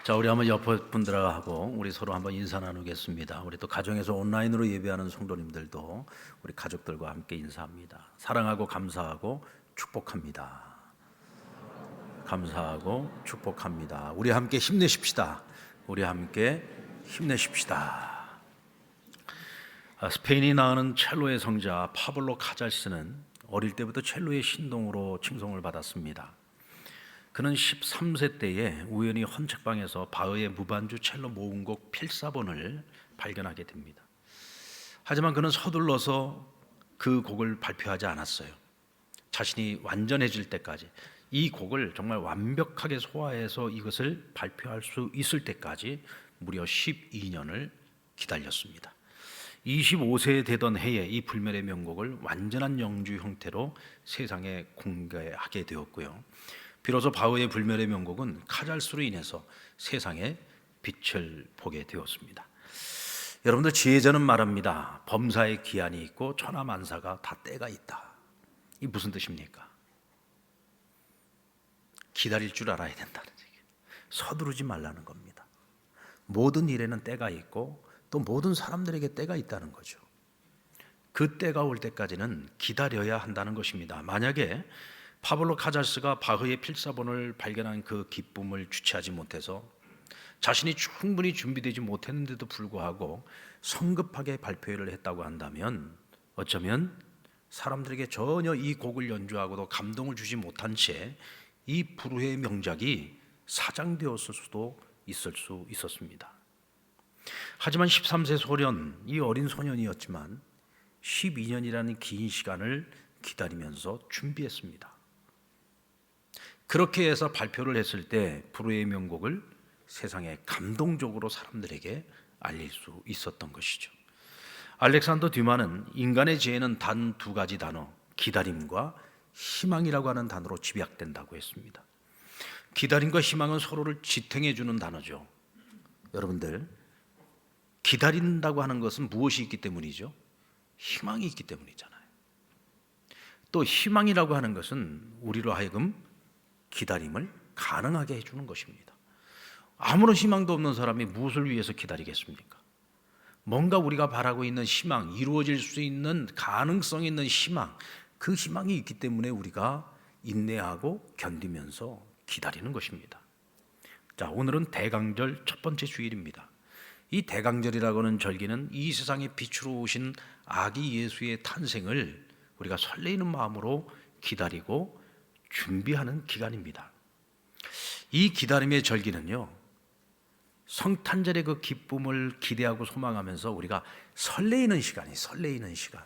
자, 우리 한번 옆에 분들하고 우리 서로 한번 인사 나누겠습니다. 우리 또 가정에서 온라인으로 예배하는 성도님들도 우리 가족들과 함께 인사합니다. 사랑하고 감사하고 축복합니다. 감사하고 축복합니다. 우리 함께 힘내십시다. 우리 함께 힘내십시다. 스페인이 낳은 첼로의 성자 파블로 카잘스는 어릴 때부터 첼로의 신동으로 칭송을 받았습니다. 그는 13세 때에 우연히 헌책방에서 바흐의 무반주 첼로 모음곡 필사본을 발견하게 됩니다. 하지만 그는 서둘러서 그 곡을 발표하지 않았어요. 자신이 완전해질 때까지, 이 곡을 정말 완벽하게 소화해서 이것을 발표할 수 있을 때까지 무려 12년을 기다렸습니다. 25세 되던 해에 이 불멸의 명곡을 완전한 영주 형태로 세상에 공개하게 되었고요. 비로소 바흐의 불멸의 명곡은 카잘스로 인해서 세상에 빛을 보게 되었습니다. 여러분들, 지혜자는 말합니다. 범사에 기한이 있고 천하만사가 다 때가 있다. 이 무슨 뜻입니까? 기다릴 줄 알아야 된다는 얘기예요. 서두르지 말라는 겁니다. 모든 일에는 때가 있고 또 모든 사람들에게 때가 있다는 거죠. 그 때가 올 때까지는 기다려야 한다는 것입니다. 만약에 파블로 카잘스가 바흐의 필사본을 발견한 그 기쁨을 주체하지 못해서 자신이 충분히 준비되지 못했는데도 불구하고 성급하게 발표를 했다고 한다면 어쩌면 사람들에게 전혀 이 곡을 연주하고도 감동을 주지 못한 채 이 불후의 명작이 사장되었을 수도 있었습니다. 하지만 13세 소년, 이 어린 소년이었지만 12년이라는 긴 시간을 기다리면서 준비했습니다. 그렇게 해서 발표를 했을 때 불후의 명곡을 세상에 감동적으로 사람들에게 알릴 수 있었던 것이죠. 알렉산더 듀마는 인간의 지혜는 단 두 가지 단어, 기다림과 희망이라고 하는 단어로 집약된다고 했습니다. 기다림과 희망은 서로를 지탱해 주는 단어죠. 여러분들, 기다린다고 하는 것은 무엇이 있기 때문이죠? 희망이 있기 때문이잖아요. 또 희망이라고 하는 것은 우리로 하여금 기다림을 가능하게 해주는 것입니다. 아무런 희망도 없는 사람이 무엇을 위해서 기다리겠습니까? 뭔가 우리가 바라고 있는 희망, 이루어질 수 있는 가능성 있는 희망, 그 희망이 있기 때문에 우리가 인내하고 견디면서 기다리는 것입니다. 자, 오늘은 대강절 첫 번째 주일입니다. 이 대강절이라고 하는 절기는 이 세상에 빛으로 오신 아기 예수의 탄생을 우리가 설레이는 마음으로 기다리고 준비하는 기간입니다. 이 기다림의 절기는요, 성탄절의 그 기쁨을 기대하고 소망하면서 우리가 설레이는 시간이 설레이는 시간.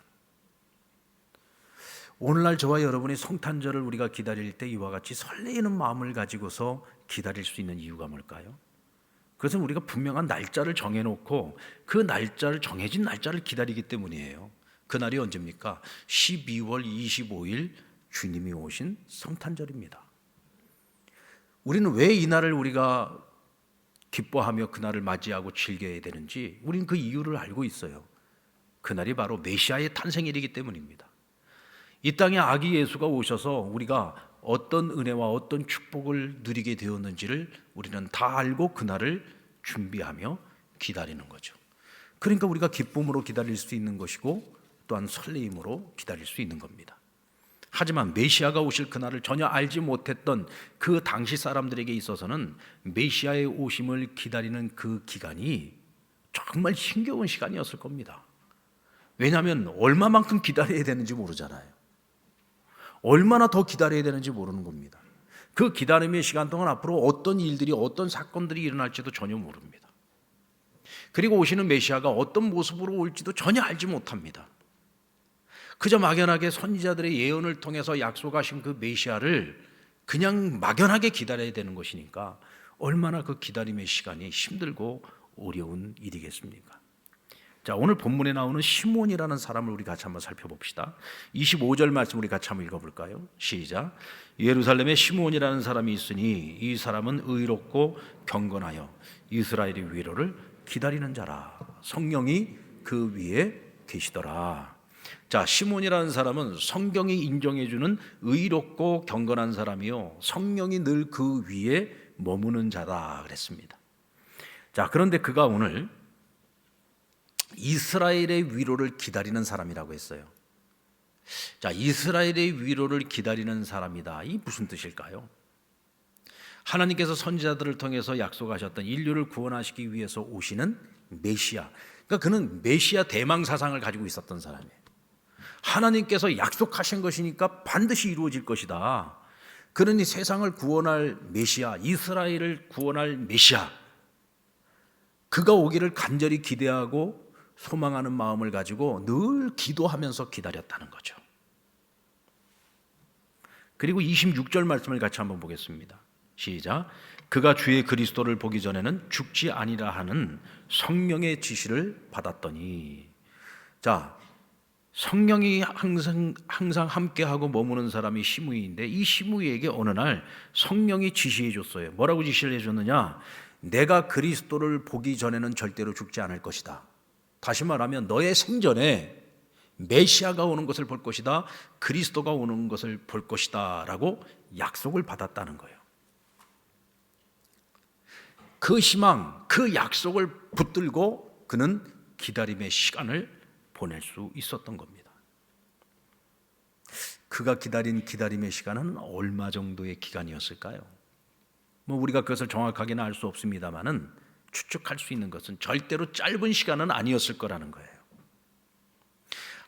오늘날 저와 여러분이 성탄절을 우리가 기다릴 때 이와 같이 설레이는 마음을 가지고서 기다릴 수 있는 이유가 뭘까요? 그것은 우리가 분명한 날짜를 정해놓고 그 날짜를, 정해진 날짜를 기다리기 때문이에요. 그날이 언제입니까? 12월 25일 주님이 오신 성탄절입니다. 우리는 왜 이 날을 우리가 기뻐하며 그날을 맞이하고 즐겨야 되는지 우리는 그 이유를 알고 있어요. 그날이 바로 메시아의 탄생일이기 때문입니다. 이 땅에 아기 예수가 오셔서 우리가 어떤 은혜와 어떤 축복을 누리게 되었는지를 우리는 다 알고 그날을 준비하며 기다리는 거죠. 그러니까 우리가 기쁨으로 기다릴 수 있는 것이고 또한 설레임으로 기다릴 수 있는 겁니다. 하지만 메시아가 오실 그날을 전혀 알지 못했던 그 당시 사람들에게 있어서는 메시아의 오심을 기다리는 그 기간이 정말 힘겨운 시간이었을 겁니다. 왜냐하면 얼마만큼 기다려야 되는지 모르잖아요. 얼마나 더 기다려야 되는지 모르는 겁니다. 그 기다림의 시간 동안 앞으로 어떤 일들이, 어떤 사건들이 일어날지도 전혀 모릅니다. 그리고 오시는 메시아가 어떤 모습으로 올지도 전혀 알지 못합니다. 그저 막연하게 선지자들의 예언을 통해서 약속하신 그 메시아를 그냥 막연하게 기다려야 되는 것이니까 얼마나 그 기다림의 시간이 힘들고 어려운 일이겠습니까? 자, 오늘 본문에 나오는 시몬이라는 사람을 우리 같이 한번 살펴봅시다. 25절 말씀 우리 같이 한번 읽어볼까요? 시작. 예루살렘에 시몬이라는 사람이 있으니 이 사람은 의롭고 경건하여 이스라엘의 위로를 기다리는 자라. 성령이 그 위에 계시더라. 자, 시몬이라는 사람은 성경이 인정해주는 의롭고 경건한 사람이요, 성령이 늘 그 위에 머무는 자다 그랬습니다. 자, 그런데 그가 오늘 이스라엘의 위로를 기다리는 사람이라고 했어요. 자, 이스라엘의 위로를 기다리는 사람이다. 이 무슨 뜻일까요? 하나님께서 선지자들을 통해서 약속하셨던 인류를 구원하시기 위해서 오시는 메시아. 그러니까 그는 메시아 대망 사상을 가지고 있었던 사람이에요. 하나님께서 약속하신 것이니까 반드시 이루어질 것이다. 그러니 세상을 구원할 메시아, 이스라엘을 구원할 메시아, 그가 오기를 간절히 기대하고 소망하는 마음을 가지고 늘 기도하면서 기다렸다는 거죠. 그리고 26절 말씀을 같이 한번 보겠습니다. 시작. 그가 주의 그리스도를 보기 전에는 죽지 아니라 하는 성령의 지시를 받았더니. 자, 성령이 항상 함께하고 머무는 사람이 시므이인데, 이 시므이에게 어느 날 성령이 지시해 줬어요. 뭐라고 지시를 해줬느냐? 내가 그리스도를 보기 전에는 절대로 죽지 않을 것이다. 다시 말하면 너의 생전에 메시아가 오는 것을 볼 것이다, 그리스도가 오는 것을 볼 것이다 라고 약속을 받았다는 거예요. 그 희망, 그 약속을 붙들고 그는 기다림의 시간을 보낼 수 있었던 겁니다. 그가 기다린 기다림의 시간은 얼마 정도의 기간이었을까요? 우리가 그것을 정확하게는 알 수 없습니다만은 추측할 수 있는 것은 절대로 짧은 시간은 아니었을 거라는 거예요.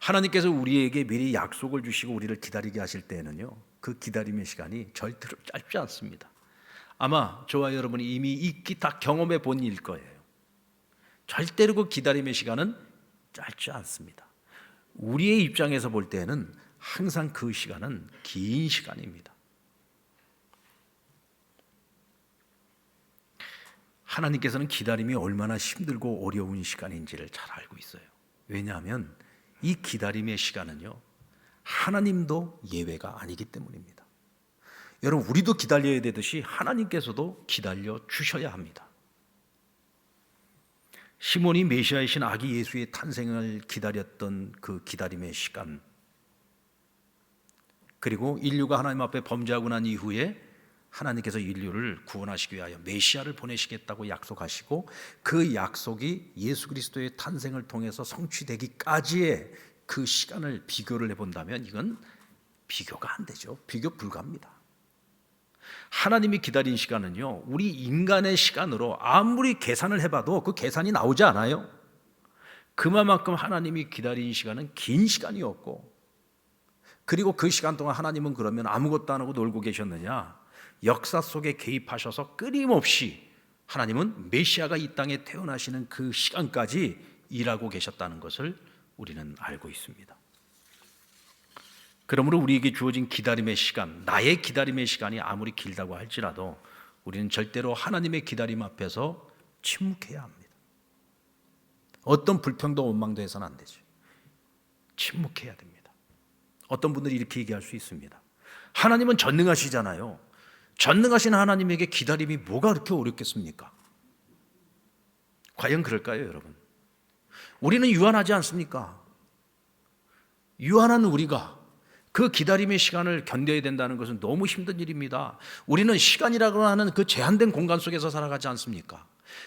하나님께서 우리에게 미리 약속을 주시고 우리를 기다리게 하실 때에는요, 그 기다림의 시간이 절대로 짧지 않습니다. 아마 저와 여러분이 이미 익히 다 경험해 본 일일 거예요. 절대로 그 기다림의 시간은 짧지 않습니다. 우리의 입장에서 볼 때에는 항상 그 시간은 긴 시간입니다. 하나님께서는 기다림이 얼마나 힘들고 어려운 시간인지를 잘 알고 있어요. 왜냐하면 이 기다림의 시간은요, 하나님도 예외가 아니기 때문입니다. 여러분, 우리도 기다려야 되듯이 하나님께서도 기다려 주셔야 합니다. 시몬이 메시아이신 아기 예수의 탄생을 기다렸던 그 기다림의 시간, 그리고 인류가 하나님 앞에 범죄하고 난 이후에 하나님께서 인류를 구원하시기 위하여 메시아를 보내시겠다고 약속하시고, 그 약속이 예수 그리스도의 탄생을 통해서 성취되기까지의 그 시간을 비교를 해본다면 이건 비교가 안 되죠. 비교 불가합니다. 하나님이 기다린 시간은요, 우리 인간의 시간으로 아무리 계산을 해봐도 그 계산이 나오지 않아요. 그만큼 하나님이 기다린 시간은 긴 시간이었고, 그리고 그 시간 동안 하나님은 그러면 아무것도 안 하고 놀고 계셨느냐? 역사 속에 개입하셔서 끊임없이 하나님은 메시아가 이 땅에 태어나시는 그 시간까지 일하고 계셨다는 것을 우리는 알고 있습니다. 그러므로 우리에게 주어진 기다림의 시간, 나의 기다림의 시간이 아무리 길다고 할지라도 우리는 절대로 하나님의 기다림 앞에서 침묵해야 합니다. 어떤 불평도 원망도 해서는 안 되죠. 침묵해야 됩니다. 어떤 분들이 이렇게 얘기할 수 있습니다. 하나님은 전능하시잖아요. 전능하신 하나님에게 기다림이 뭐가 그렇게 어렵겠습니까? 과연 그럴까요, 여러분? 우리는 유한하지 않습니까? 유한한 우리가 그 기다림의 시간을 견뎌야 된다는 것은 너무 힘든 일입니다. 우리는 시간이라고 하는 그 제한된 공간 속에서 살아가지 않습니까?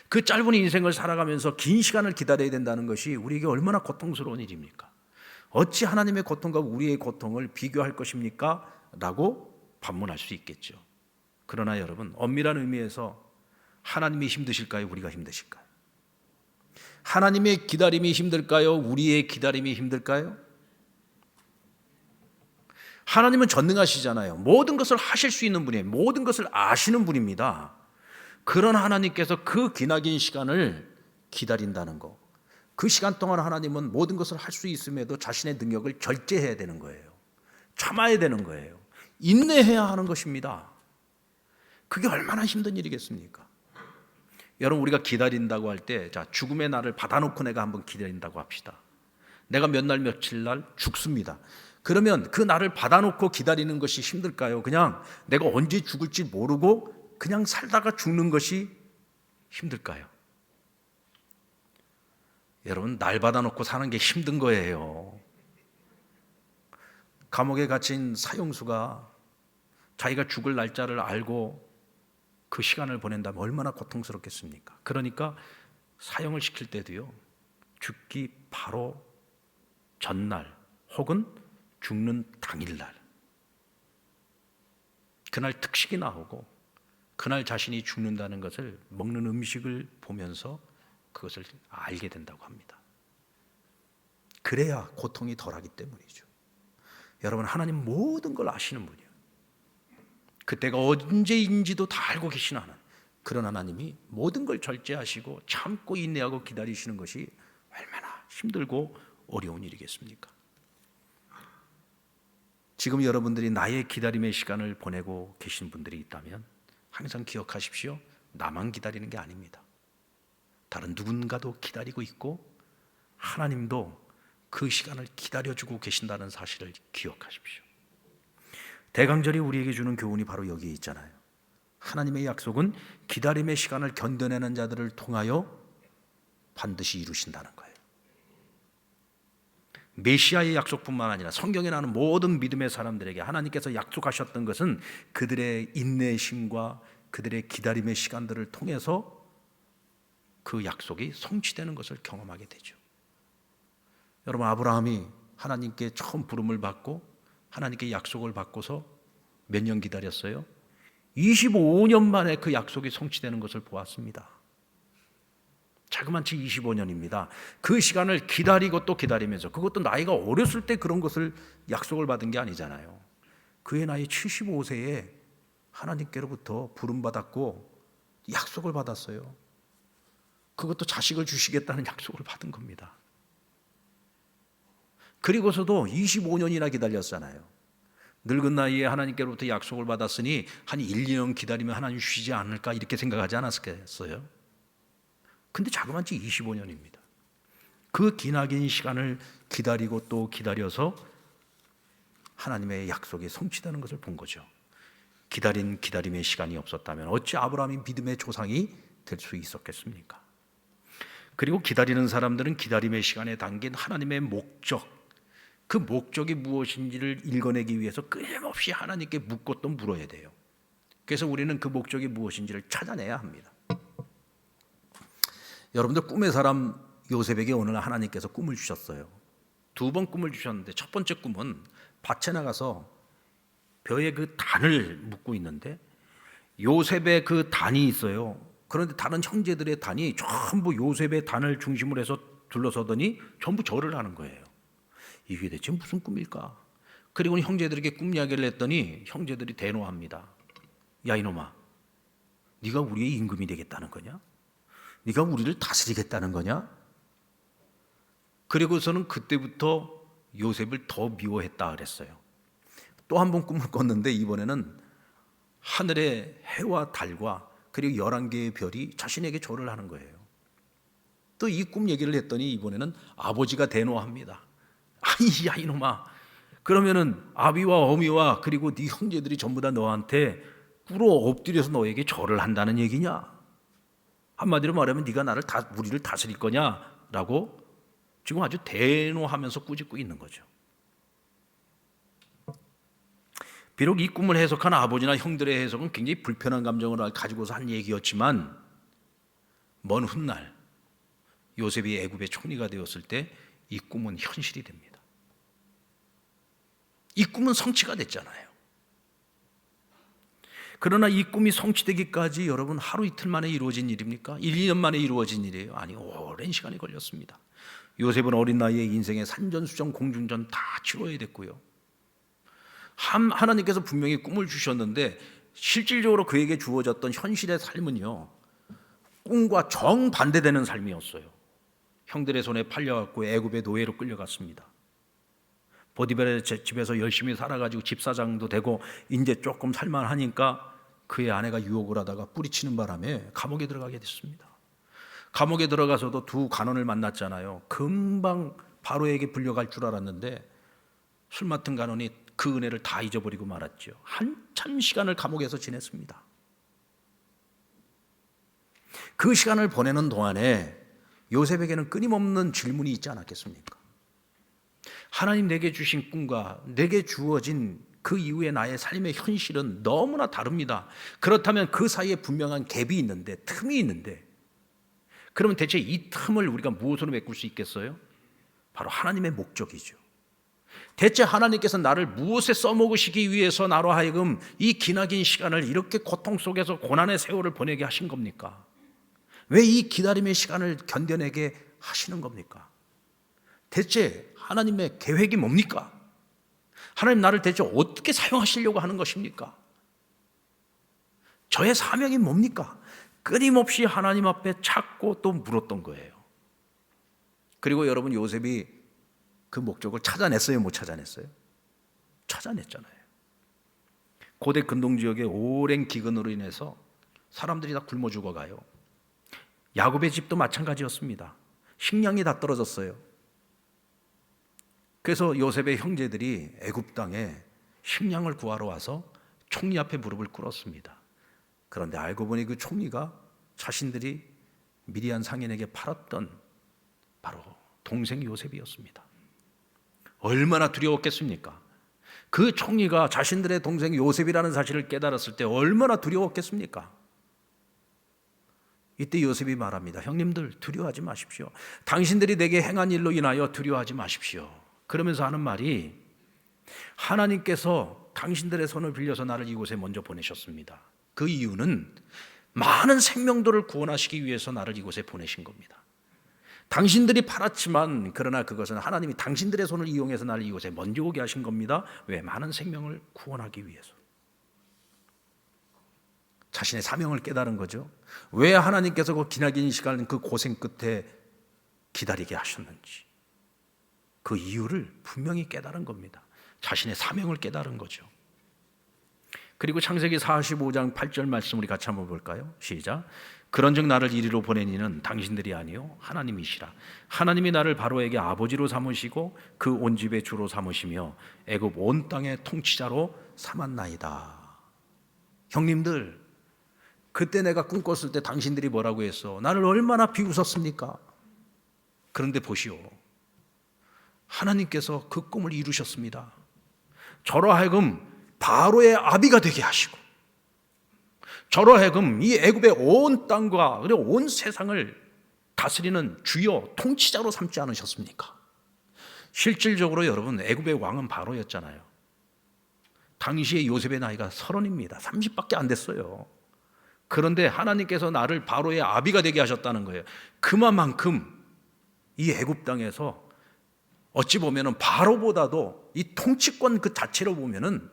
그 짧은 인생을 살아가면서 긴 시간을 기다려야 된다는 것이 우리에게 얼마나 고통스러운 일입니까? 어찌 하나님의 고통과 우리의 고통을 비교할 것입니까? 라고 반문할 수 있겠죠. 그러나 여러분, 엄밀한 의미에서 하나님이 힘드실까요? 우리가 힘드실까요? 하나님의 기다림이 힘들까요? 우리의 기다림이 힘들까요? 하나님은 전능하시잖아요. 모든 것을 하실 수 있는 분이에요. 모든 것을 아시는 분입니다. 그런 하나님께서 그 기나긴 시간을 기다린다는 거, 그 시간 동안 하나님은 모든 것을 할 수 있음에도 자신의 능력을 절제해야 되는 거예요. 참아야 되는 거예요. 인내해야 하는 것입니다. 그게 얼마나 힘든 일이겠습니까? 여러분, 우리가 기다린다고 할 때, 자, 죽음의 날을 받아놓고 내가 한번 기다린다고 합시다. 내가 몇 날 며칠 날 죽습니다. 그러면 그 날을 받아놓고 기다리는 것이 힘들까요? 그냥 내가 언제 죽을지 모르고 그냥 살다가 죽는 것이 힘들까요? 여러분, 날 받아놓고 사는 게 힘든 거예요. 감옥에 갇힌 사형수가 자기가 죽을 날짜를 알고 그 시간을 보낸다면 얼마나 고통스럽겠습니까? 그러니까 사형을 시킬 때도요, 죽기 바로 전날 혹은 죽는 당일날, 그날 특식이 나오고 그날 자신이 죽는다는 것을 먹는 음식을 보면서 그것을 알게 된다고 합니다. 그래야 고통이 덜하기 때문이죠. 여러분, 하나님 모든 걸 아시는 분이에요. 그때가 언제인지도 다 알고 계신 하나님, 그런 하나님이 모든 걸 절제하시고 참고 인내하고 기다리시는 것이 얼마나 힘들고 어려운 일이겠습니까? 지금 여러분들이 나의 기다림의 시간을 보내고 계신 분들이 있다면 항상 기억하십시오. 나만 기다리는 게 아닙니다. 다른 누군가도 기다리고 있고 하나님도 그 시간을 기다려주고 계신다는 사실을 기억하십시오. 대강절이 우리에게 주는 교훈이 바로 여기에 있잖아요. 하나님의 약속은 기다림의 시간을 견뎌내는 자들을 통하여 반드시 이루신다는 거예요. 메시아의 약속뿐만 아니라 성경에 나오는 모든 믿음의 사람들에게 하나님께서 약속하셨던 것은 그들의 인내심과 그들의 기다림의 시간들을 통해서 그 약속이 성취되는 것을 경험하게 되죠. 여러분, 아브라함이 하나님께 처음 부름을 받고 하나님께 약속을 받고서 몇 년 기다렸어요? 25년 만에 그 약속이 성취되는 것을 보았습니다. 자그마치 25년입니다. 그 시간을 기다리고 또 기다리면서, 그것도 나이가 어렸을 때 그런 것을 약속을 받은 게 아니잖아요. 그의 나이 75세에 하나님께로부터 부름받았고 약속을 받았어요. 그것도 자식을 주시겠다는 약속을 받은 겁니다. 그리고서도 25년이나 기다렸잖아요. 늙은 나이에 하나님께로부터 약속을 받았으니 한 1, 2년 기다리면 하나님 주시지 않을까 이렇게 생각하지 않았겠어요? 근데 자그마치 25년입니다. 그 기나긴 시간을 기다리고 또 기다려서 하나님의 약속이 성취되는 것을 본 거죠. 기다린 기다림의 시간이 없었다면 어찌 아브라함이 믿음의 조상이 될 수 있었겠습니까? 그리고 기다리는 사람들은 기다림의 시간에 담긴 하나님의 목적, 그 목적이 무엇인지를 읽어내기 위해서 끊임없이 하나님께 묻고 또 물어야 돼요. 그래서 우리는 그 목적이 무엇인지를 찾아내야 합니다. 여러분들, 꿈의 사람 요셉에게 오늘 하나님께서 꿈을 주셨어요. 2번 꿈을 주셨는데 첫 번째 꿈은 밭에 나가서 벼에 그 단을 묶고 있는데 요셉의 그 단이 있어요. 그런데 다른 형제들의 단이 전부 요셉의 단을 중심으로 해서 둘러서더니 전부 절을 하는 거예요. 이게 대체 무슨 꿈일까? 그리고 형제들에게 꿈 이야기를 했더니 형제들이 대노합니다. 야, 이놈아, 네가 우리의 임금이 되겠다는 거냐? 네가 우리를 다스리겠다는 거냐? 그리고서는 그때부터 요셉을 더 미워했다 그랬어요. 또 한 번 꿈을 꿨는데 이번에는 하늘의 해와 달과 그리고 11개의 별이 자신에게 절을 하는 거예요. 또 이 꿈 얘기를 했더니 이번에는 아버지가 대노합니다. 아이, 야, 이놈아, 그러면은 아비와 어미와 그리고 네 형제들이 전부 다 너한테 꿇어 엎드려서 너에게 절을 한다는 얘기냐? 한마디로 말하면 네가 우리를 다스릴 거냐라고 지금 아주 대노하면서 꾸짖고 있는 거죠. 비록 이 꿈을 해석한 아버지나 형들의 해석은 굉장히 불편한 감정을 가지고서 한 얘기였지만 먼 훗날 요셉이 애굽의 총리가 되었을 때 이 꿈은 현실이 됩니다. 이 꿈은 성취가 됐잖아요. 그러나 이 꿈이 성취되기까지 여러분 하루 이틀 만에 이루어진 일입니까? 1, 2년 만에 이루어진 일이에요? 아니, 오랜 시간이 걸렸습니다. 요셉은 어린 나이에 인생의 산전수전 공중전 다 치러야 됐고요. 하나님께서 분명히 꿈을 주셨는데 실질적으로 그에게 주어졌던 현실의 삶은요, 꿈과 정반대되는 삶이었어요. 형들의 손에 팔려갖고 애굽의 노예로 끌려갔습니다. 보디벨의 집에서 열심히 살아가지고 집사장도 되고 이제 조금 살만하니까 그의 아내가 유혹을 하다가 뿌리치는 바람에 감옥에 들어가게 됐습니다. 감옥에 들어가서도 두 간원을 만났잖아요. 금방 바로에게 불려갈 줄 알았는데 술 맡은 간원이 그 은혜를 다 잊어버리고 말았죠. 한참 시간을 감옥에서 지냈습니다. 그 시간을 보내는 동안에 요셉에게는 끊임없는 질문이 있지 않았겠습니까? 하나님 내게 주신 꿈과 내게 주어진 그 이후의 나의 삶의 현실은 너무나 다릅니다. 그렇다면 그 사이에 분명한 갭이 있는데, 틈이 있는데 그러면 대체 이 틈을 우리가 무엇으로 메꿀 수 있겠어요? 바로 하나님의 목적이죠. 대체 하나님께서 나를 무엇에 써먹으시기 위해서 나로 하여금 이 기나긴 시간을 이렇게 고통 속에서 고난의 세월을 보내게 하신 겁니까? 왜 이 기다림의 시간을 견뎌내게 하시는 겁니까? 대체 하나님의 계획이 뭡니까? 하나님 나를 대체 어떻게 사용하시려고 하는 것입니까? 저의 사명이 뭡니까? 끊임없이 하나님 앞에 찾고 또 물었던 거예요. 그리고 여러분, 요셉이 그 목적을 찾아냈어요, 못 찾아냈어요? 찾아냈잖아요. 고대 근동지역의 오랜 기근으로 인해서 사람들이 다 굶어 죽어가요. 야곱의 집도 마찬가지였습니다. 식량이 다 떨어졌어요. 그래서 요셉의 형제들이 애굽 땅에 식량을 구하러 와서 총리 앞에 무릎을 꿇었습니다. 그런데 알고 보니 그 총리가 자신들이 미디안 상인에게 팔았던 바로 동생 요셉이었습니다. 얼마나 두려웠겠습니까? 그 총리가 자신들의 동생 요셉이라는 사실을 깨달았을 때 얼마나 두려웠겠습니까? 이때 요셉이 말합니다. 형님들, 두려워하지 마십시오. 당신들이 내게 행한 일로 인하여 두려워하지 마십시오. 그러면서 하는 말이, 하나님께서 당신들의 손을 빌려서 나를 이곳에 먼저 보내셨습니다. 그 이유는 많은 생명들을 구원하시기 위해서 나를 이곳에 보내신 겁니다. 당신들이 팔았지만 그러나 그것은 하나님이 당신들의 손을 이용해서 나를 이곳에 먼저 오게 하신 겁니다. 왜? 많은 생명을 구원하기 위해서. 자신의 사명을 깨달은 거죠. 왜 하나님께서 그 기나긴 시간, 그 고생 끝에 기다리게 하셨는지 그 이유를 분명히 깨달은 겁니다. 자신의 사명을 깨달은 거죠. 그리고 창세기 45장 8절 말씀 우리 같이 한번 볼까요? 시작. 그런즉 나를 이리로 보낸 이는 당신들이 아니요 하나님이시라. 하나님이 나를 바로에게 아버지로 삼으시고 그 온 집의 주로 삼으시며 애굽 온 땅의 통치자로 삼았나이다. 형님들, 그때 내가 꿈꿨을 때 당신들이 뭐라고 했어? 나를 얼마나 비웃었습니까? 그런데 보시오, 하나님께서 그 꿈을 이루셨습니다. 저로 하여금 바로의 아비가 되게 하시고, 저로 하여금 이 애굽의 온 땅과 그리고 온 세상을 다스리는 주요 통치자로 삼지 않으셨습니까? 실질적으로 여러분, 애굽의 왕은 바로였잖아요. 당시에 요셉의 나이가 30입니다. 30밖에 안 됐어요. 그런데 하나님께서 나를 바로의 아비가 되게 하셨다는 거예요. 그만큼 이 애굽 땅에서 어찌 보면은 바로보다도 이 통치권 그 자체로 보면은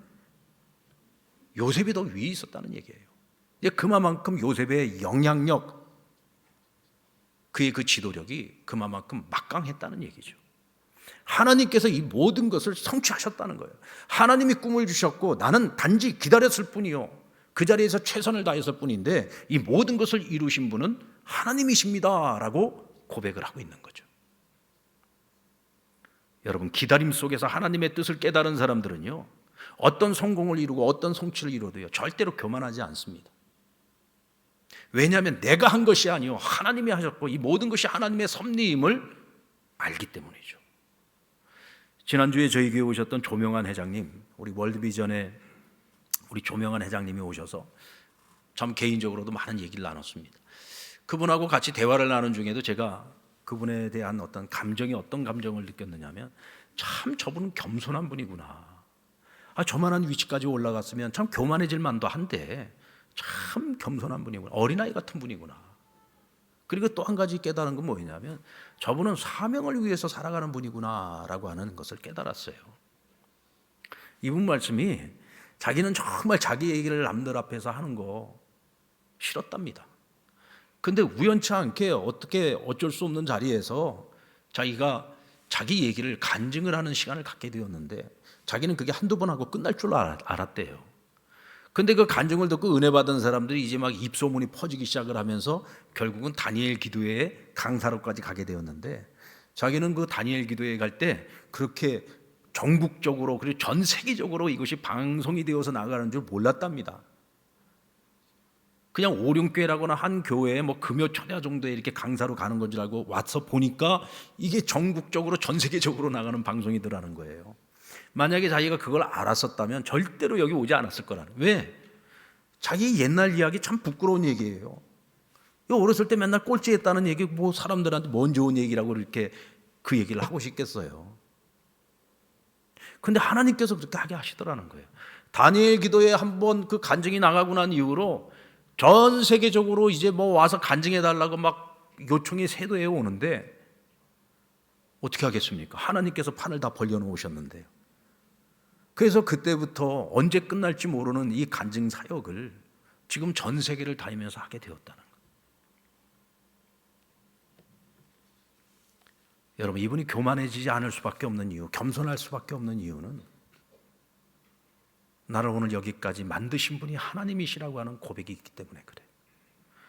요셉이 더 위에 있었다는 얘기예요. 그만큼 요셉의 영향력, 그의 그 지도력이 그만큼 막강했다는 얘기죠. 하나님께서 이 모든 것을 성취하셨다는 거예요. 하나님이 꿈을 주셨고 나는 단지 기다렸을 뿐이요, 그 자리에서 최선을 다했을 뿐인데 이 모든 것을 이루신 분은 하나님이십니다 라고 고백을 하고 있는 거죠. 여러분, 기다림 속에서 하나님의 뜻을 깨달은 사람들은요, 어떤 성공을 이루고 어떤 성취를 이루어도요 절대로 교만하지 않습니다. 왜냐하면 내가 한 것이 아니요 하나님이 하셨고 이 모든 것이 하나님의 섭리임을 알기 때문이죠. 지난주에 저희 교회에 오셨던 조명환 회장님, 우리 월드비전에 우리 조명환 회장님이 오셔서 참 개인적으로도 많은 얘기를 나눴습니다. 그분하고 같이 대화를 나눈 중에도 제가 그분에 대한 어떤 감정을 느꼈느냐면, 참 저분은 겸손한 분이구나. 저만한 위치까지 올라갔으면 참 교만해질 만도 한데 참 겸손한 분이구나. 어린아이 같은 분이구나. 그리고 또 한 가지 깨달은 건 뭐냐면, 저분은 사명을 위해서 살아가는 분이구나 라고 하는 것을 깨달았어요. 이분 말씀이, 자기는 정말 자기 얘기를 남들 앞에서 하는 거 싫었답니다. 근데 우연치 않게 어쩔 수 없는 자리에서 자기가 자기 얘기를 간증을 하는 시간을 갖게 되었는데, 자기는 그게 한두 번 하고 끝날 줄 알았대요. 근데 그 간증을 듣고 은혜 받은 사람들이 이제 막 입소문이 퍼지기 시작을 하면서 결국은 다니엘 기도회에 강사로까지 가게 되었는데, 자기는 그 다니엘 기도회에 갈 때 그렇게 전국적으로 그리고 전 세계적으로 이것이 방송이 되어서 나가는 줄 몰랐답니다. 그냥 오륜교회라거나 한 교회에 뭐 금요 초대 정도에 이렇게 강사로 가는 건 줄 알고 와서 보니까 이게 전국적으로 전 세계적으로 나가는 방송이더라는 거예요. 만약에 자기가 그걸 알았었다면 절대로 여기 오지 않았을 거라는. 왜? 자기 옛날 이야기 참 부끄러운 얘기예요. 어렸을 때 맨날 꼴찌했다는 얘기 뭐 사람들한테 뭔 좋은 얘기라고 이렇게 그 얘기를 하고 싶겠어요. 근데 하나님께서 그렇게 하게 하시더라는 거예요. 다니엘 기도에 한번 그 간증이 나가고 난 이후로 전 세계적으로 이제 뭐 와서 간증해 달라고 막 요청이 세도해 오는데 어떻게 하겠습니까? 하나님께서 판을 다 벌려 놓으셨는데요. 그래서 그때부터 언제 끝날지 모르는 이 간증 사역을 지금 전 세계를 다니면서 하게 되었다는 거예요. 여러분, 이분이 교만해지지 않을 수밖에 없는 이유, 겸손할 수밖에 없는 이유는 나를 오늘 여기까지 만드신 분이 하나님이시라고 하는 고백이 있기 때문에 그래요.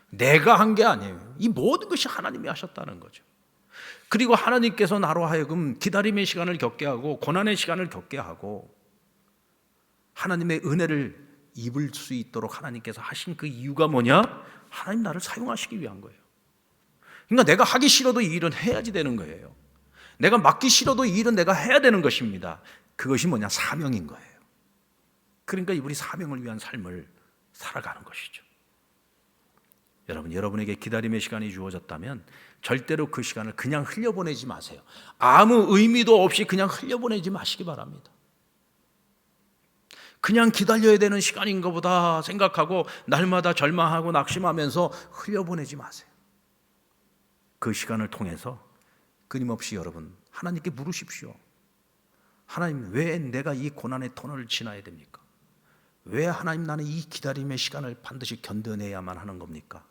내가 한 게 아니에요. 이 모든 것이 하나님이 하셨다는 거죠. 그리고 하나님께서 나로 하여금 기다림의 시간을 겪게 하고 고난의 시간을 겪게 하고 하나님의 은혜를 입을 수 있도록 하나님께서 하신 그 이유가 뭐냐? 하나님 나를 사용하시기 위한 거예요. 그러니까 내가 하기 싫어도 이 일은 해야지 되는 거예요. 내가 맡기 싫어도 이 일은 내가 해야 되는 것입니다. 그것이 뭐냐? 사명인 거예요. 그러니까 이분이 사명을 위한 삶을 살아가는 것이죠. 여러분, 여러분에게 기다림의 시간이 주어졌다면 절대로 그 시간을 그냥 흘려보내지 마세요. 아무 의미도 없이 그냥 흘려보내지 마시기 바랍니다. 그냥 기다려야 되는 시간인 것보다 생각하고 날마다 절망하고 낙심하면서 흘려보내지 마세요. 그 시간을 통해서 끊임없이 여러분 하나님께 물으십시오. 하나님, 왜 내가 이 고난의 터널을 지나야 됩니까? 왜 하나님 나는 이 기다림의 시간을 반드시 견뎌내야만 하는 겁니까?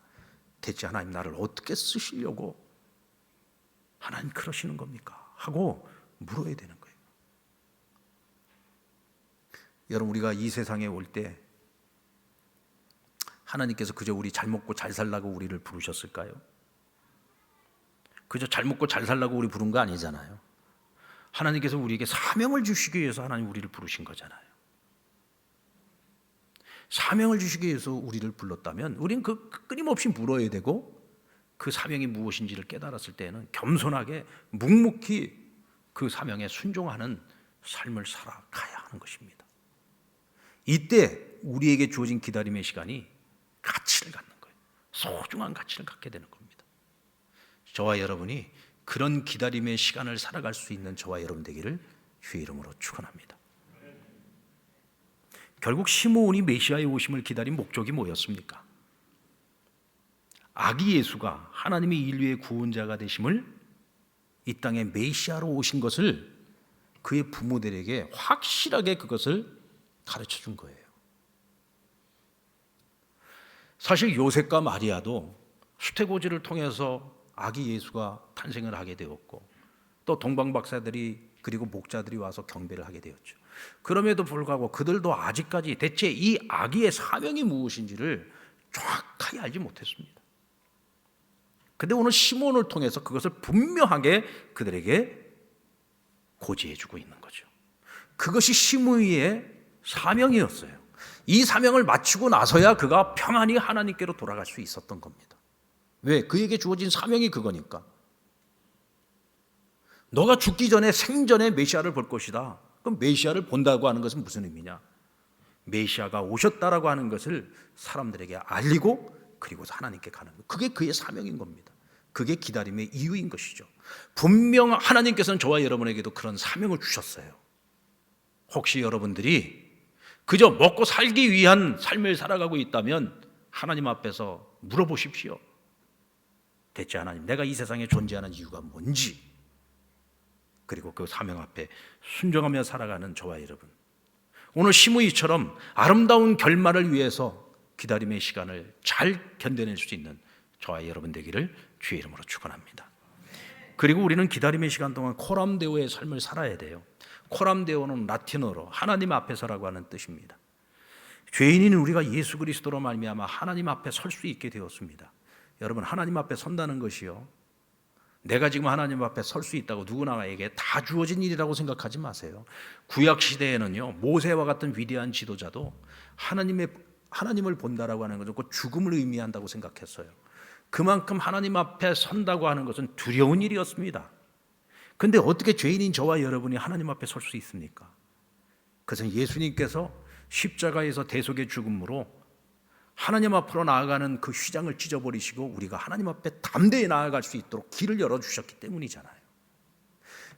대체 하나님 나를 어떻게 쓰시려고 하나님 그러시는 겁니까? 하고 물어야 되는 거예요. 여러분, 우리가 이 세상에 올 때 하나님께서 그저 우리 잘 먹고 잘 살라고 우리를 부르셨을까요? 그저 잘 먹고 잘 살라고 우리 부른 거 아니잖아요. 하나님께서 우리에게 사명을 주시기 위해서 하나님 우리를 부르신 거잖아요. 사명을 주시기 위해서 우리를 불렀다면 우리는 그 끊임없이 물어야 되고 그 사명이 무엇인지를 깨달았을 때는 겸손하게 묵묵히 그 사명에 순종하는 삶을 살아가야 하는 것입니다. 이때 우리에게 주어진 기다림의 시간이 가치를 갖는 거예요. 소중한 가치를 갖게 되는 겁니다. 저와 여러분이 그런 기다림의 시간을 살아갈 수 있는 저와 여러분 되기를 주의 이름으로 축원합니다. 결국 시므온이 메시아의 오심을 기다린 목적이 뭐였습니까? 아기 예수가 하나님의 인류의 구원자가 되심을 이 땅에 메시아로 오신 것을 그의 부모들에게 확실하게 그것을 가르쳐 준 거예요. 사실 요셉과 마리아도 수태고지를 통해서 아기 예수가 탄생을 하게 되었고 또 동방박사들이 그리고 목자들이 와서 경배를 하게 되었죠. 그럼에도 불구하고 그들도 아직까지 대체 이 아기의 사명이 무엇인지를 정확하게 알지 못했습니다. 그런데 오늘 시몬을 통해서 그것을 분명하게 그들에게 고지해 주고 있는 거죠. 그것이 시므이의 사명이었어요. 이 사명을 마치고 나서야 그가 평안히 하나님께로 돌아갈 수 있었던 겁니다. 왜? 그에게 주어진 사명이 그거니까. 너가 죽기 전에 생전에 메시아를 볼 것이다. 그럼 메시아를 본다고 하는 것은 무슨 의미냐? 메시아가 오셨다라고 하는 것을 사람들에게 알리고 그리고 하나님께 가는 것. 그게 그의 사명인 겁니다. 그게 기다림의 이유인 것이죠. 분명 하나님께서는 저와 여러분에게도 그런 사명을 주셨어요. 혹시 여러분들이 그저 먹고 살기 위한 삶을 살아가고 있다면 하나님 앞에서 물어보십시오. 대체 하나님, 내가 이 세상에 존재하는 이유가 뭔지, 그리고 그 사명 앞에 순종하며 살아가는 저와 여러분, 오늘 시므이처럼 아름다운 결말을 위해서 기다림의 시간을 잘 견뎌낼 수 있는 저와 여러분 되기를 주의 이름으로 축원합니다. 그리고 우리는 기다림의 시간 동안 코람데오의 삶을 살아야 돼요. 코람데오는 라틴어로 하나님 앞에서라고 하는 뜻입니다. 죄인인 우리가 예수 그리스도로 말미암아 하나님 앞에 설 수 있게 되었습니다. 여러분, 하나님 앞에 선다는 것이요, 내가 지금 하나님 앞에 설 수 있다고 누구나에게 다 주어진 일이라고 생각하지 마세요. 구약 시대에는요, 모세와 같은 위대한 지도자도 하나님을 본다라고 하는 것은 그 죽음을 의미한다고 생각했어요. 그만큼 하나님 앞에 선다고 하는 것은 두려운 일이었습니다. 그런데 어떻게 죄인인 저와 여러분이 하나님 앞에 설 수 있습니까? 그것은 예수님께서 십자가에서 대속의 죽음으로 하나님 앞으로 나아가는 그 휘장을 찢어버리시고 우리가 하나님 앞에 담대히 나아갈 수 있도록 길을 열어주셨기 때문이잖아요.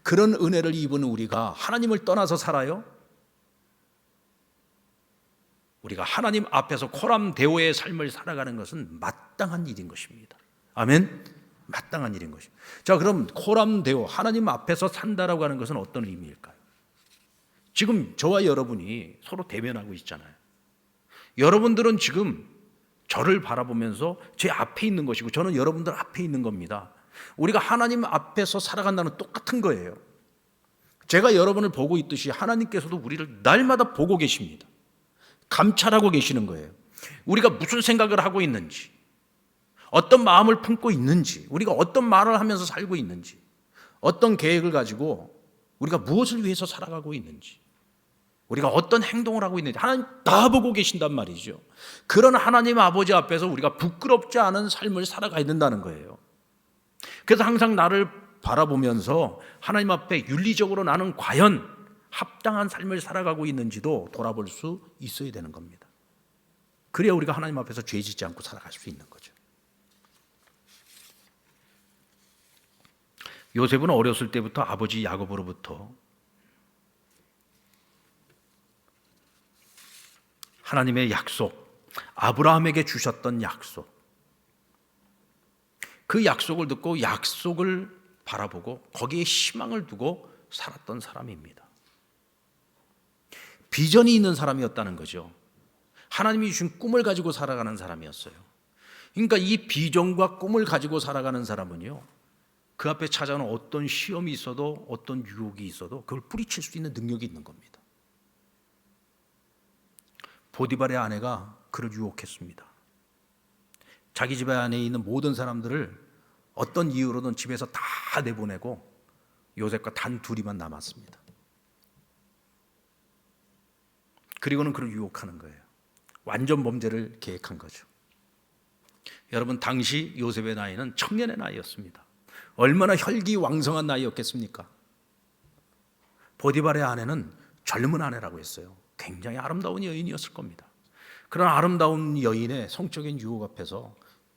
그런 은혜를 입은 우리가 하나님을 떠나서 살아요? 우리가 하나님 앞에서 코람데오의 삶을 살아가는 것은 마땅한 일인 것입니다. 아멘? 마땅한 일인 것입니다. 자, 그럼 코람데오, 하나님 앞에서 산다라고 하는 것은 어떤 의미일까요? 지금 저와 여러분이 서로 대면하고 있잖아요. 여러분들은 지금 저를 바라보면서 제 앞에 있는 것이고 저는 여러분들 앞에 있는 겁니다. 우리가 하나님 앞에서 살아간다는 똑같은 거예요. 제가 여러분을 보고 있듯이 하나님께서도 우리를 날마다 보고 계십니다. 감찰하고 계시는 거예요. 우리가 무슨 생각을 하고 있는지, 어떤 마음을 품고 있는지, 우리가 어떤 말을 하면서 살고 있는지, 어떤 계획을 가지고 우리가 무엇을 위해서 살아가고 있는지, 우리가 어떤 행동을 하고 있는지 하나님 다 보고 계신단 말이죠. 그런 하나님 아버지 앞에서 우리가 부끄럽지 않은 삶을 살아가야 된다는 거예요. 그래서 항상 나를 바라보면서 하나님 앞에 윤리적으로 나는 과연 합당한 삶을 살아가고 있는지도 돌아볼 수 있어야 되는 겁니다. 그래야 우리가 하나님 앞에서 죄 짓지 않고 살아갈 수 있는 거죠. 요셉은 어렸을 때부터 아버지 야곱으로부터 하나님의 약속, 아브라함에게 주셨던 약속, 그 약속을 듣고 약속을 바라보고 거기에 희망을 두고 살았던 사람입니다. 비전이 있는 사람이었다는 거죠. 하나님이 주신 꿈을 가지고 살아가는 사람이었어요. 그러니까 이 비전과 꿈을 가지고 살아가는 사람은요, 그 앞에 찾아오는 어떤 시험이 있어도 어떤 유혹이 있어도 그걸 뿌리칠 수 있는 능력이 있는 겁니다. 보디발의 아내가 그를 유혹했습니다. 자기 집 안에 있는 모든 사람들을 어떤 이유로든 집에서 다 내보내고 요셉과 단 둘이만 남았습니다. 그리고는 그를 유혹하는 거예요. 완전 범죄를 계획한 거죠. 여러분, 당시 요셉의 나이는 청년의 나이였습니다. 얼마나 혈기왕성한 나이였겠습니까? 보디발의 아내는 젊은 아내라고 했어요. 굉장히 아름다운 여인이었을 겁니다. 그런 아름다운 여인의 성적인 유혹 앞에서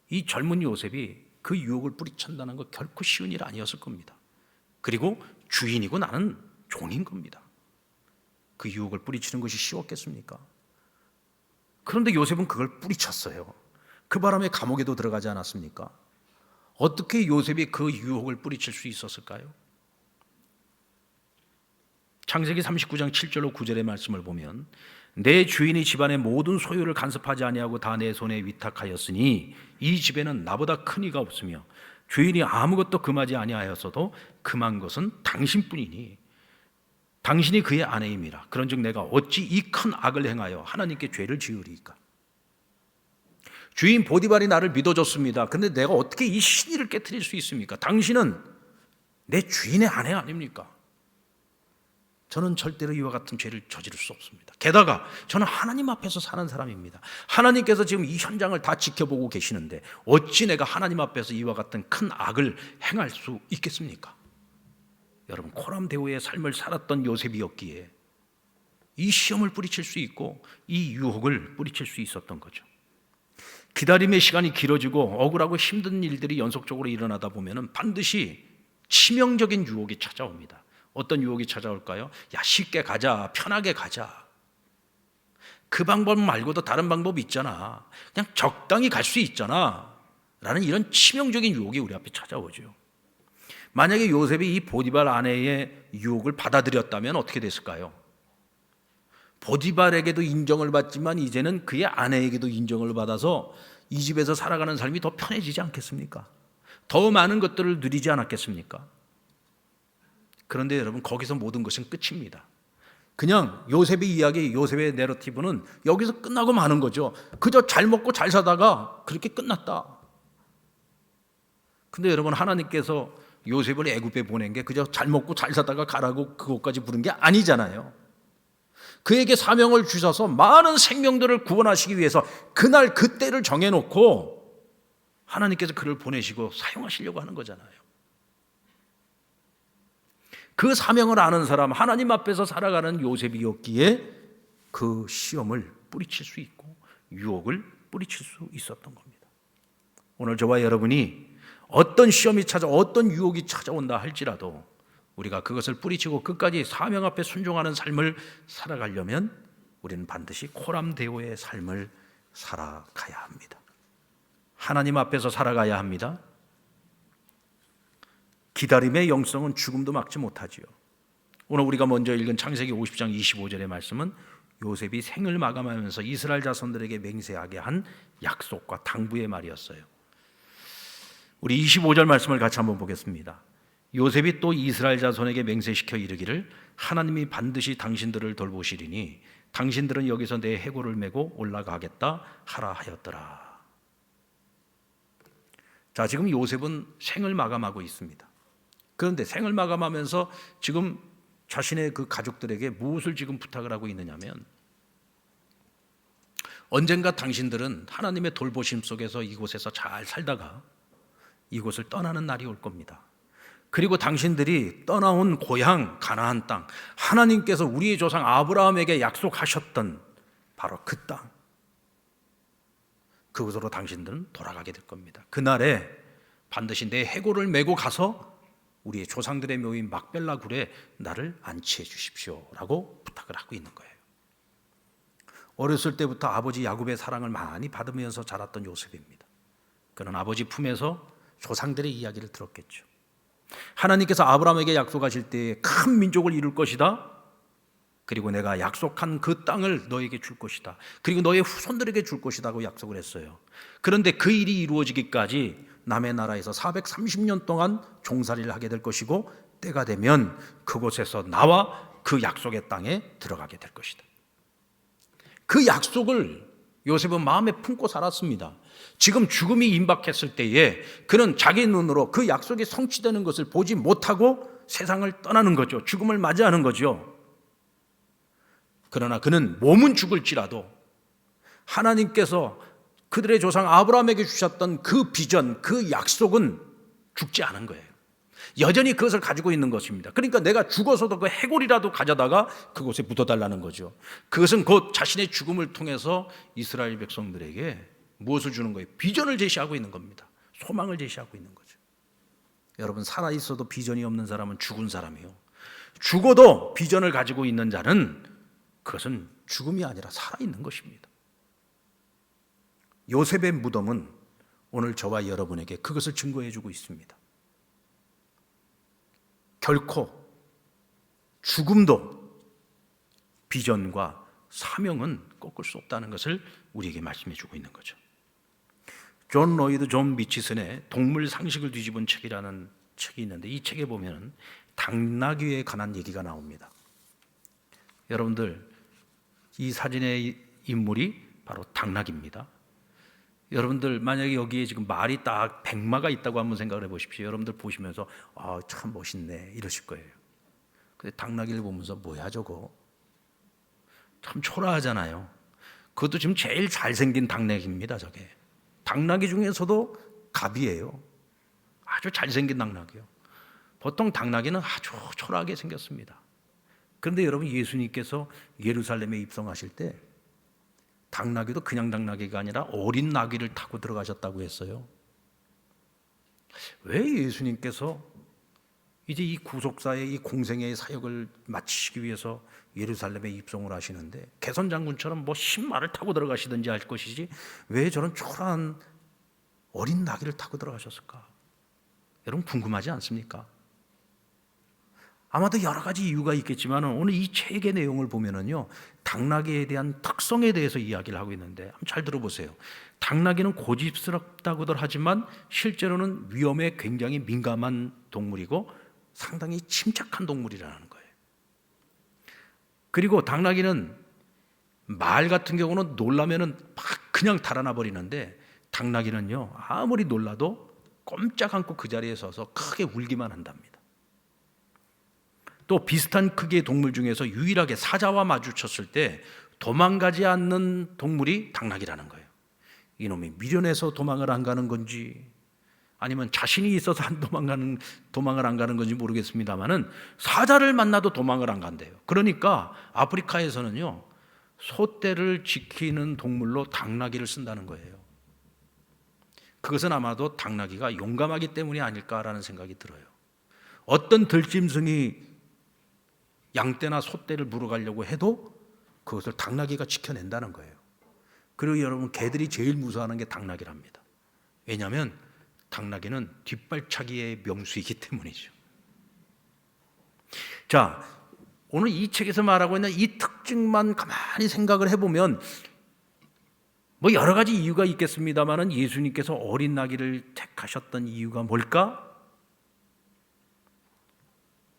이 젊은 요셉이 그 유혹을 뿌리친다는 거 결코 쉬운 일 아니었을 겁니다. 그리고 주인이고 나는 종인 겁니다. 그 유혹을 뿌리치는 것이 쉬웠겠습니까? 그런데 요셉은 그걸 뿌리쳤어요. 그 바람에 감옥에도 들어가지 않았습니까? 어떻게 요셉이 그 유혹을 뿌리칠 수 있었을까요? 창세기 39장 7절로 9절의 말씀을 보면 내 주인이 집안의 모든 소유를 간섭하지 아니하고 다 내 손에 위탁하였으니 이 집에는 나보다 큰 이가 없으며 주인이 아무것도 금하지 아니하였어도 금한 것은 당신뿐이니 당신이 그의 아내임이라. 그런즉 내가 어찌 이 큰 악을 행하여 하나님께 죄를 지으리이까. 주인 보디발이 나를 믿어줬습니다. 그런데 내가 어떻게 이 신의를 깨트릴 수 있습니까? 당신은 내 주인의 아내 아닙니까? 저는 절대로 이와 같은 죄를 저지를 수 없습니다. 게다가 저는 하나님 앞에서 사는 사람입니다. 하나님께서 지금 이 현장을 다 지켜보고 계시는데 어찌 내가 하나님 앞에서 이와 같은 큰 악을 행할 수 있겠습니까? 여러분, 코람데오의 삶을 살았던 요셉이었기에 이 시험을 뿌리칠 수 있고 이 유혹을 뿌리칠 수 있었던 거죠. 기다림의 시간이 길어지고 억울하고 힘든 일들이 연속적으로 일어나다 보면 반드시 치명적인 유혹이 찾아옵니다. 어떤 유혹이 찾아올까요? 야, 쉽게 가자, 편하게 가자. 그 방법 말고도 다른 방법이 있잖아. 그냥 적당히 갈 수 있잖아. 라는 이런 치명적인 유혹이 우리 앞에 찾아오죠. 만약에 요셉이 이 보디발 아내의 유혹을 받아들였다면 어떻게 됐을까요? 보디발에게도 인정을 받지만 이제는 그의 아내에게도 인정을 받아서 이 집에서 살아가는 삶이 더 편해지지 않겠습니까? 더 많은 것들을 누리지 않았겠습니까? 그런데 여러분, 거기서 모든 것은 끝입니다. 그냥 요셉의 이야기, 요셉의 내러티브는 여기서 끝나고 마는 거죠. 그저 잘 먹고 잘 사다가 그렇게 끝났다. 근데 여러분, 하나님께서 요셉을 애굽에 보낸 게 그저 잘 먹고 잘 사다가 가라고 그것까지 부른 게 아니잖아요. 그에게 사명을 주셔서 많은 생명들을 구원하시기 위해서 그날 그때를 정해놓고 하나님께서 그를 보내시고 사용하시려고 하는 거잖아요. 그 사명을 아는 사람, 하나님 앞에서 살아가는 요셉이었기에 그 시험을 뿌리칠 수 있고 유혹을 뿌리칠 수 있었던 겁니다. 오늘 저와 여러분이 어떤 시험이 어떤 유혹이 찾아온다 할지라도 우리가 그것을 뿌리치고 끝까지 사명 앞에 순종하는 삶을 살아가려면 우리는 반드시 코람데오의 삶을 살아가야 합니다. 하나님 앞에서 살아가야 합니다. 기다림의 영성은 죽음도 막지 못하지요. 오늘 우리가 먼저 읽은 창세기 50장 25절의 말씀은 요셉이 생을 마감하면서 이스라엘 자손들에게 맹세하게 한 약속과 당부의 말이었어요. 우리 25절 말씀을 같이 한번 보겠습니다. 요셉이 또 이스라엘 자손에게 맹세시켜 이르기를 하나님이 반드시 당신들을 돌보시리니 당신들은 여기서 내 해골을 메고 올라가겠다 하라 하였더라. 자, 지금 요셉은 생을 마감하고 있습니다. 그런데 생을 마감하면서 지금 자신의 그 가족들에게 무엇을 지금 부탁을 하고 있느냐면, 언젠가 당신들은 하나님의 돌보심 속에서 이곳에서 잘 살다가 이곳을 떠나는 날이 올 겁니다. 그리고 당신들이 떠나온 고향 가나안 땅, 하나님께서 우리의 조상 아브라함에게 약속하셨던 바로 그 땅, 그곳으로 당신들은 돌아가게 될 겁니다. 그날에 반드시 내 해골을 메고 가서 우리의 조상들의 묘인 막벨라 굴에 나를 안치해 주십시오라고 부탁을 하고 있는 거예요. 어렸을 때부터 아버지 야곱의 사랑을 많이 받으면서 자랐던 요셉입니다. 그는 아버지 품에서 조상들의 이야기를 들었겠죠. 하나님께서 아브라함에게 약속하실 때에 큰 민족을 이룰 것이다. 그리고 내가 약속한 그 땅을 너에게 줄 것이다. 그리고 너의 후손들에게 줄 것이라고 약속을 했어요. 그런데 그 일이 이루어지기까지 남의 나라에서 430년 동안 종살이를 하게 될 것이고, 때가 되면 그곳에서 나와 그 약속의 땅에 들어가게 될 것이다. 그 약속을 요셉은 마음에 품고 살았습니다. 지금 죽음이 임박했을 때에 그는 자기 눈으로 그 약속이 성취되는 것을 보지 못하고 세상을 떠나는 거죠. 죽음을 맞이하는 거죠. 그러나 그는 몸은 죽을지라도 하나님께서 그들의 조상 아브라함에게 주셨던 그 비전, 그 약속은 죽지 않은 거예요. 여전히 그것을 가지고 있는 것입니다. 그러니까 내가 죽어서도 그 해골이라도 가져다가 그곳에 묻어달라는 거죠. 그것은 곧 자신의 죽음을 통해서 이스라엘 백성들에게 무엇을 주는 거예요? 비전을 제시하고 있는 겁니다. 소망을 제시하고 있는 거죠. 여러분, 살아있어도 비전이 없는 사람은 죽은 사람이요, 죽어도 비전을 가지고 있는 자는 그것은 죽음이 아니라 살아있는 것입니다. 요셉의 무덤은 오늘 저와 여러분에게 그것을 증거해 주고 있습니다. 결코 죽음도 비전과 사명은 꺾을 수 없다는 것을 우리에게 말씀해 주고 있는 거죠. 존 로이드 존 미치슨의 동물 상식을 뒤집은 책이라는 책이 있는데, 이 책에 보면 당나귀에 관한 얘기가 나옵니다. 여러분들, 이 사진의 인물이 바로 당나귀입니다. 여러분들, 만약에 여기에 지금 말이 딱 100마가 있다고 한번 생각을 해보십시오. 여러분들 보시면서 참 멋있네 이러실 거예요. 근데 당나귀를 보면서 뭐야 저거, 참 초라하잖아요. 그것도 지금 제일 잘생긴 당나귀입니다. 저게 당나귀 중에서도 갑이에요. 아주 잘생긴 당나귀요. 보통 당나귀는 아주 초라하게 생겼습니다. 그런데 여러분, 예수님께서 예루살렘에 입성하실 때 당나귀도 그냥 당나귀가 아니라 어린 나귀를 타고 들어가셨다고 했어요. 왜 예수님께서 이제 이 구속사의 이 공생애의 사역을 마치시기 위해서 예루살렘에 입성을 하시는데 개선장군처럼 뭐 신마를 타고 들어가시든지 할 것이지 왜 저런 초라한 어린 나귀를 타고 들어가셨을까? 여러분, 궁금하지 않습니까? 아마도 여러 가지 이유가 있겠지만 오늘 이 책의 내용을 보면은요, 당나귀에 대한 특성에 대해서 이야기를 하고 있는데 한번 잘 들어보세요. 당나귀는 고집스럽다고들 하지만 실제로는 위험에 굉장히 민감한 동물이고 상당히 침착한 동물이라는 거예요. 그리고 당나귀는 말 같은 경우는 놀라면은 막 그냥 달아나 버리는데, 당나귀는요 아무리 놀라도 꼼짝 않고 그 자리에 서서 크게 울기만 한답니다. 또 비슷한 크기의 동물 중에서 유일하게 사자와 마주쳤을 때 도망가지 않는 동물이 당나귀라는 거예요. 이놈이 미련해서 도망을 안 가는 건지 아니면 자신이 있어서 도망을 안 가는 건지 모르겠습니다만은 사자를 만나도 도망을 안 간대요. 그러니까 아프리카에서는요, 소떼를 지키는 동물로 당나귀를 쓴다는 거예요. 그것은 아마도 당나귀가 용감하기 때문이 아닐까라는 생각이 들어요. 어떤 들짐승이 양떼나 소떼를 물어가려고 해도 그것을 당나귀가 지켜낸다는 거예요. 그리고 여러분, 개들이 제일 무서워하는 게 당나귀랍니다. 왜냐하면 당나귀는 뒷발차기의 명수이기 때문이죠. 자, 오늘 이 책에서 말하고 있는 이 특징만 가만히 생각을 해보면 뭐 여러 가지 이유가 있겠습니다만은 예수님께서 어린 나귀를 택하셨던 이유가 뭘까?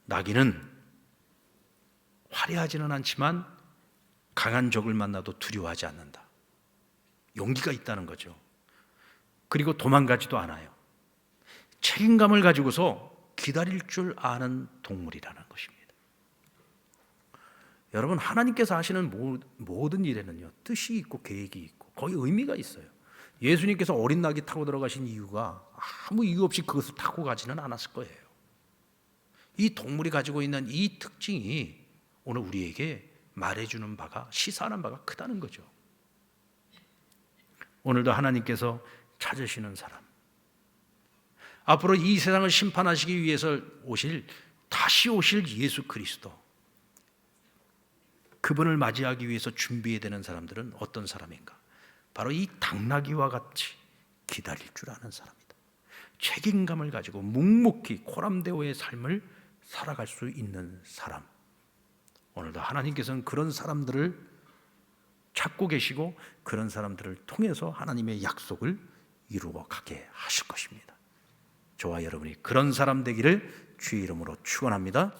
나귀는 화려하지는 않지만 강한 적을 만나도 두려워하지 않는다. 용기가 있다는 거죠. 그리고 도망가지도 않아요. 책임감을 가지고서 기다릴 줄 아는 동물이라는 것입니다. 여러분, 하나님께서 하시는 모든 일에는요, 뜻이 있고 계획이 있고 거의 의미가 있어요. 예수님께서 어린 나귀 타고 들어가신 이유가 아무 이유 없이 그것을 타고 가지는 않았을 거예요. 이 동물이 가지고 있는 이 특징이 오늘 우리에게 말해주는 바가, 시사하는 바가 크다는 거죠. 오늘도 하나님께서 찾으시는 사람, 앞으로 이 세상을 심판하시기 위해서 다시 오실 예수 그리스도, 그분을 맞이하기 위해서 준비해야 되는 사람들은 어떤 사람인가? 바로 이 당나귀와 같이 기다릴 줄 아는 사람이다. 책임감을 가지고 묵묵히 코람데오의 삶을 살아갈 수 있는 사람. 오늘도 하나님께서는 그런 사람들을 찾고 계시고 그런 사람들을 통해서 하나님의 약속을 이루어 가게 하실 것입니다. 저와 여러분이 그런 사람 되기를 주의 이름으로 축원합니다.